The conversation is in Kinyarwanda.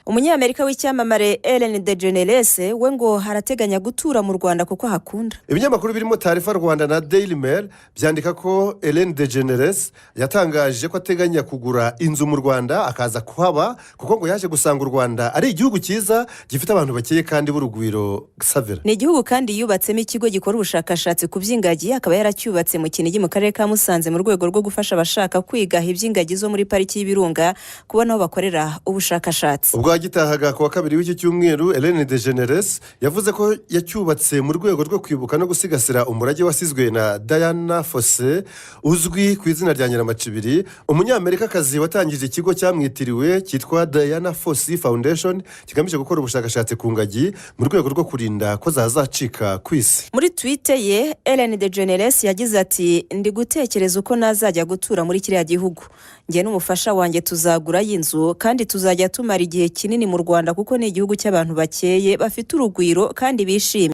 Umunyamerika w'icyamamare Ellen DeGeneres we ngo harateganya gutura mu Rwanda kuko hakunda. Ibinyamakuru birimo Tarifa Rwanda na Daily Mail byandika ko Ellen DeGeneres yatangaje ko ateganya kugura inzu mu Rwanda akaza kuhaba kuko ngo yaje gusanga u Rwanda ari igihugu cyiza gifite abantu bakeye kandi b'urugwiro savera. Ni igihugu kandi yubatsemo ikigo gikora ubushakashatsi ku by'ingagi, akaba yaracyubatse mu Kinigi mu karere ka Musanze mu rwego rwo gufasha abashaka kwiga iby'ingagi zo muri pariki y'Ibirunga kubona aho bakorera ubushakashatsi. Ubwo agitahaga ku wa kabiri w'iki cyumweru, Ellen DeGeneres yavuze ko yacyubatse mu rwego rwo kwibuka no gusigasira umurage wasizwe na Diana Fossey uzwi ku izina rya Nyiramacibiri, umunyamerikakazi watangije ikigo cyamwitiriwe cyitwa Diana Fossey Foundation kigamije gukora ubushakashatsi ku ngagi mu rwego rwo kurinda ko zazacika ku isi. Muri Twitter ye, Ellen DeGeneres yagize ati ndi gutekereza uko nazajya gutura muri kiriya gihugu. Njye n'umufasha wanjye tuzagura y'inzu kandi tuzajya tumara igihe kinini mu Rwanda kuko ni igihugu cy'abantu bakeye bafite urugwiro kandi bishimye.